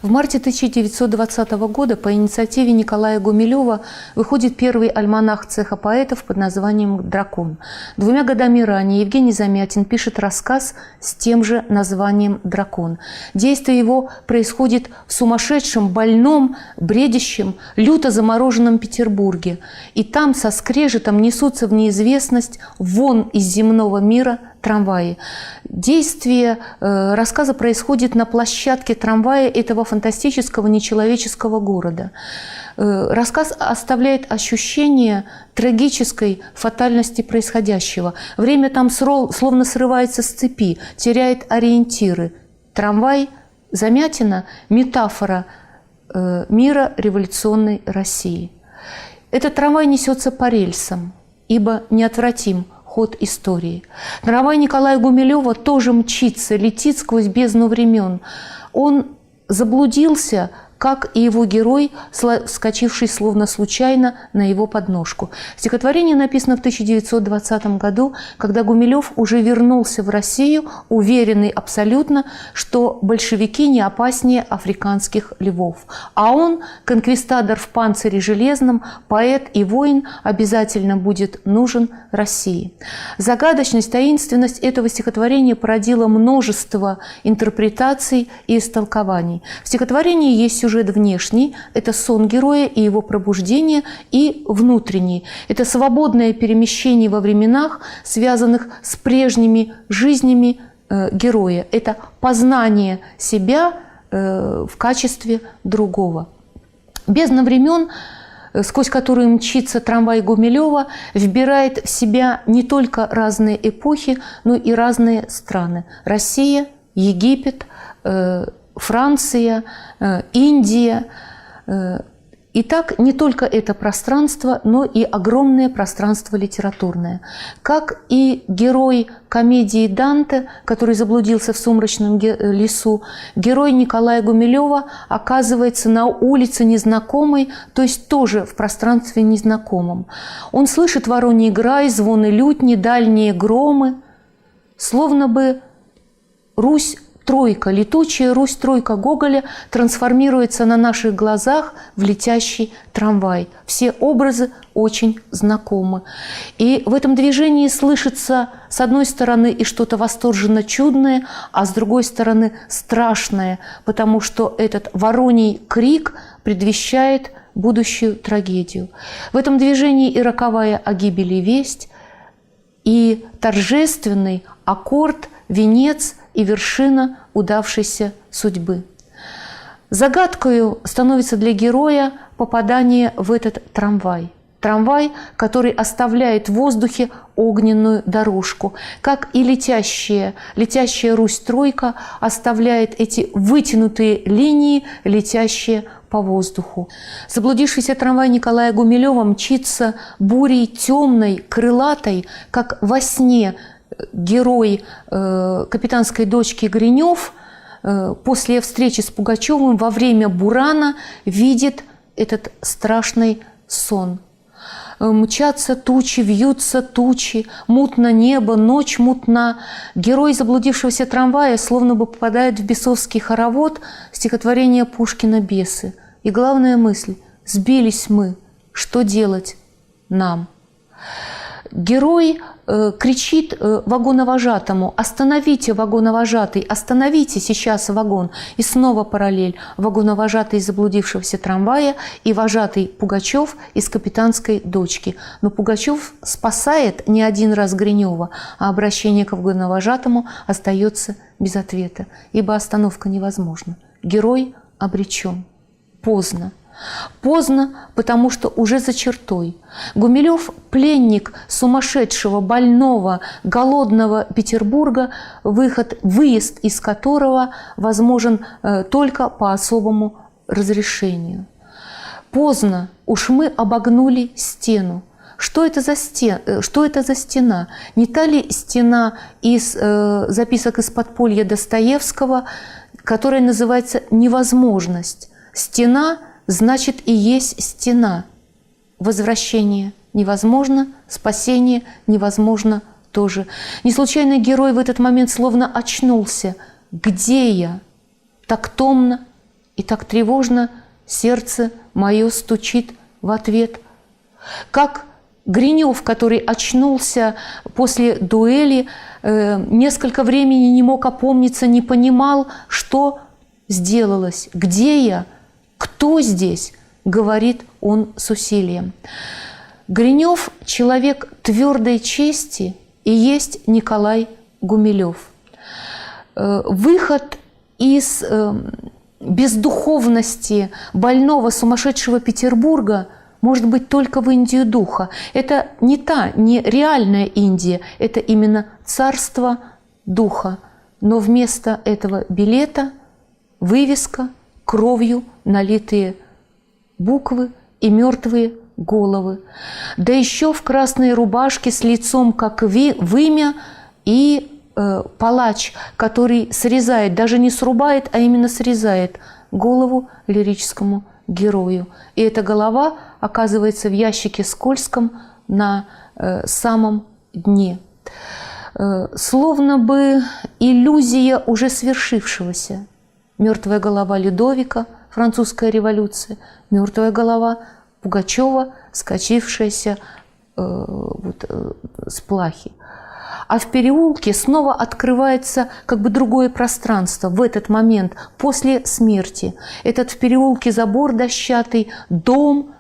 В марте 1920 года по инициативе Николая Гумилева выходит первый альманах цеха поэтов под названием «Дракон». 2 годами ранее Евгений Замятин пишет рассказ с тем же названием «Дракон». Действие его происходит в сумасшедшем, больном, бредящем, люто замороженном Петербурге. И там со скрежетом несутся в неизвестность вон из земного мира трамваи. Действие рассказа происходит на площадке трамвая этого фантастического нечеловеческого города. Рассказ оставляет ощущение трагической фатальности происходящего. Время там словно срывается с цепи, теряет ориентиры. Трамвай Замятина – метафора мира революционной России. Этот трамвай несется по рельсам, ибо неотвратим ход истории. Трамвай Николая Гумилева тоже мчится, летит сквозь бездну времен. Он заблудился, как и его герой, вскочивший словно случайно на его подножку. Стихотворение написано в 1920 году, когда Гумилев уже вернулся в Россию, уверенный абсолютно, что большевики не опаснее африканских львов. А он, конквистадор в панцире железном, поэт и воин, обязательно будет нужен России. Загадочность, таинственность этого стихотворения породила множество интерпретаций и истолкований. В стихотворении есть сюжет внешний – это сон героя и его пробуждение, и внутренний – это свободное перемещение во временах, связанных с прежними жизнями героя. Это познание себя в качестве другого. Бездна времен, сквозь которую мчится трамвай Гумилева, вбирает в себя не только разные эпохи, но и разные страны. Россия, Египет, Франция, Индия. Итак, не только это пространство, но и огромное пространство литературное. Как и герой комедии Данте, который заблудился в сумрачном лесу, герой Николая Гумилева оказывается на улице незнакомой, то есть тоже в пространстве незнакомом. Он слышит вороний грай, звоны лютни, дальние громы, словно бы Русь тройка, летучая Русь-тройка Гоголя трансформируется на наших глазах в летящий трамвай. Все образы очень знакомы. И в этом движении слышится, с одной стороны, и что-то восторженно чудное, а с другой стороны, страшное, потому что этот вороний крик предвещает будущую трагедию. В этом движении и роковая о гибели весть, и торжественный аккорд, венец и вершина удавшейся судьбы. Загадкою становится для героя попадание в этот трамвай. Трамвай, который оставляет в воздухе огненную дорожку, как и летящая Русь-тройка оставляет эти вытянутые линии, летящие по воздуху. Заблудившийся трамвай Николая Гумилева мчится бурей темной, крылатой, как во сне герой «Капитанской дочки» Гринев после встречи с Пугачевым во время бурана видит этот страшный сон. Мчатся тучи, вьются тучи, мутно небо, ночь мутна. Герой заблудившегося трамвая словно бы попадает в бесовский хоровод стихотворения Пушкина «Бесы». И главная мысль – сбились мы, что делать нам? Герой кричит вагоновожатому: «Остановите, вагоновожатый, остановите сейчас вагон!» И снова параллель: вагоновожатый из заблудившегося трамвая и вожатый Пугачев из «Капитанской дочки». Но Пугачев спасает не один раз Гринева, а обращение к вагоновожатому остается без ответа, ибо остановка невозможна. Герой обречен. Поздно. Поздно, потому что уже за чертой. Гумилев – пленник сумасшедшего, больного, голодного Петербурга, выезд из которого возможен только по особому разрешению. Поздно, уж мы обогнули стену. что это за стена? Не та ли стена из записок из подполья Достоевского, которая называется «Невозможность»? Стена значит и есть стена. Возвращение невозможно, спасение невозможно тоже. Не случайно герой в этот момент словно очнулся. «Где я?» Так томно и так тревожно сердце мое стучит в ответ. Как Гринев, который очнулся после дуэли, несколько времени не мог опомниться, не понимал, что сделалось. «Где я? Кто здесь?» — говорит он с усилием. Гринев – человек твердой чести и есть Николай Гумилев. Выход из бездуховности больного, сумасшедшего Петербурга может быть только в Индию духа. Это не реальная Индия, это именно царство духа. Но вместо этого билета вывеска, кровью налитые буквы и мертвые головы. Да еще в красной рубашке с лицом как вымя и палач, который срезает, даже не срубает, а именно срезает голову лирическому герою. И эта голова оказывается в ящике скользком на самом дне. Словно бы иллюзия уже свершившегося. Мертвая голова Людовика, французская революция, мертвая голова Пугачева, скачившаяся с плахи. А в переулке снова открывается как бы другое пространство в этот момент, после смерти. Этот в переулке забор дощатый, дом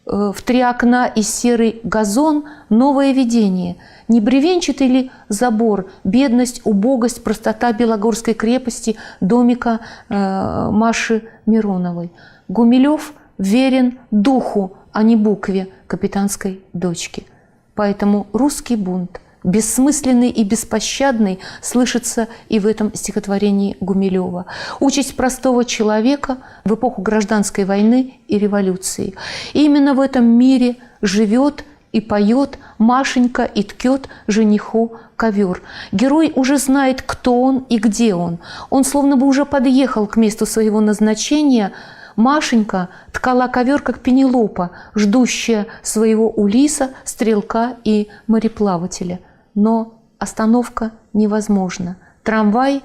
в 3 окна и серый газон, новое видение. Не бревенчатый ли забор, бедность, убогость, простота Белогорской крепости, домика Маши Мироновой. Гумилев верен духу, а не букве капитанской дочки. Поэтому русский бунт, бессмысленный и беспощадный, слышится и в этом стихотворении Гумилева. Участь простого человека в эпоху гражданской войны и революции. И именно в этом мире живет и поет Машенька и ткет жениху ковер. Герой уже знает, кто он и где он. Он словно бы уже подъехал к месту своего назначения. Машенька ткала ковер, как Пенелопа, ждущая своего Улиса, стрелка и мореплавателя. Но остановка невозможна. Трамвай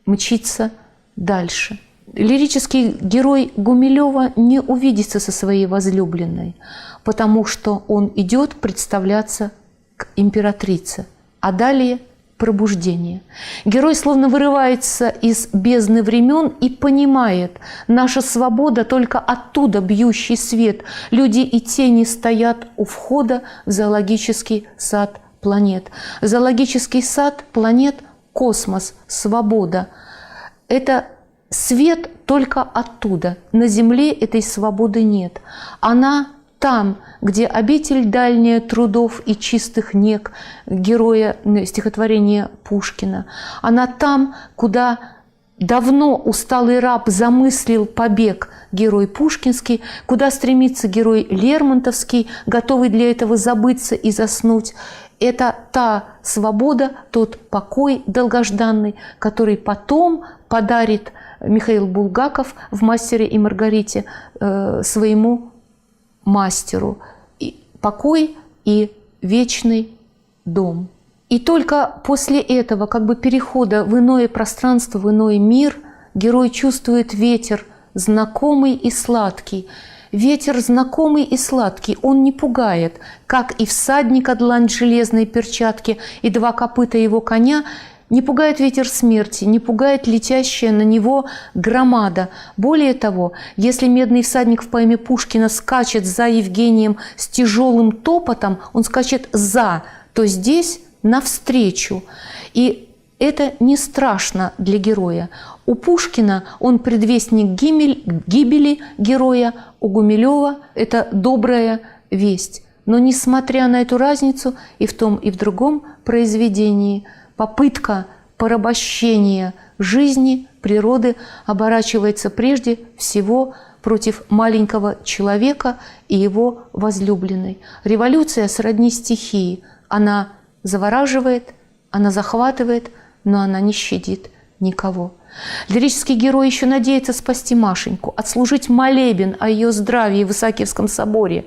мчится дальше. Лирический герой Гумилева не увидится со своей возлюбленной, потому что он идет представляться к императрице, а далее пробуждение. Герой словно вырывается из бездны времен и понимает, наша свобода только оттуда бьющий свет. Люди и тени стоят у входа в зоологический сад планет. Зоологический сад планет – космос, свобода. Это свет только оттуда. На Земле этой свободы нет. Она там, где обитель дальняя трудов и чистых нег героя стихотворения Пушкина. Она там, куда давно усталый раб замыслил побег, герой пушкинский, куда стремится герой Лермонтовский, готовый для этого забыться и заснуть. Это та свобода, тот покой долгожданный, который потом подарит Михаил Булгаков в «Мастере и Маргарите» своему мастеру. И покой и вечный дом. И только после этого, как бы перехода в иное пространство, в иной мир, герой чувствует ветер знакомый и сладкий. Ветер знакомый и сладкий, он не пугает, как и всадника длань железной перчатки и 2 копыта его коня. Не пугает ветер смерти, не пугает летящая на него громада. Более того, если медный всадник в поэме Пушкина скачет за Евгением с тяжелым топотом, он скачет за, то здесь навстречу. И это не страшно для героя. У Пушкина он предвестник гибели героя, у Гумилева это добрая весть. Но несмотря на эту разницу и в том, и в другом произведении, попытка порабощение жизни, природы оборачивается прежде всего против маленького человека и его возлюбленной. Революция сродни стихии. Она завораживает, она захватывает, но она не щадит никого. Лирический герой еще надеется спасти Машеньку, отслужить молебен о ее здравии в Исаакиевском соборе.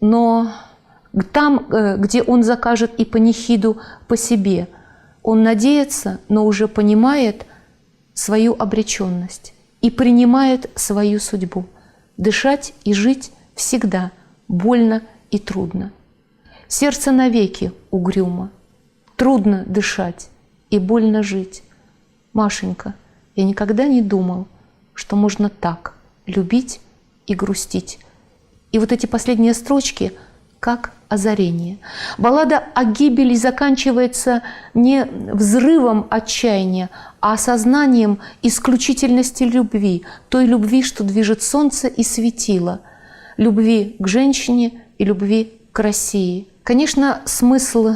Но там, где он закажет и панихиду по себе, он надеется, но уже понимает свою обреченность и принимает свою судьбу. Дышать и жить всегда больно и трудно. Сердце навеки угрюмо. Трудно дышать и больно жить. Машенька, я никогда не думал, что можно так любить и грустить. И вот эти последние строчки как озарение. Баллада о гибели заканчивается не взрывом отчаяния, а осознанием исключительности любви, той любви, что движет солнце и светило, любви к женщине и любви к России. Конечно, смысл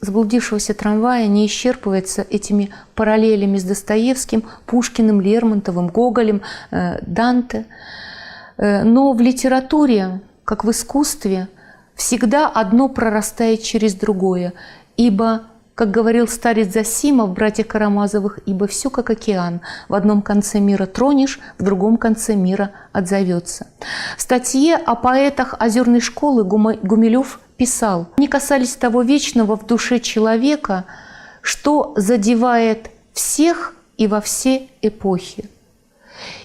заблудившегося трамвая не исчерпывается этими параллелями с Достоевским, Пушкиным, Лермонтовым, Гоголем, Данте. Но в литературе, как в искусстве, всегда одно прорастает через другое, ибо, как говорил старец Зосимов в «Братьях Карамазовых», ибо все как океан. В одном конце мира тронешь, в другом конце мира отзовется. В статье о поэтах Озерной школы Гумилев писал: «Они касались того вечного в душе человека, что задевает всех и во все эпохи.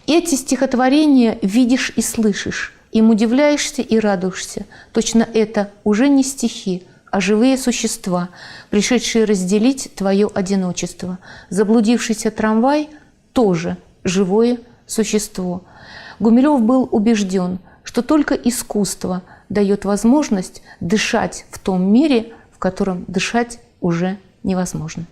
Эти стихотворения видишь и слышишь, им удивляешься и радуешься. Точно это уже не стихи, а живые существа, пришедшие разделить твое одиночество. Заблудившийся трамвай тоже живое существо». Гумилев был убежден, что только искусство дает возможность дышать в том мире, в котором дышать уже невозможно.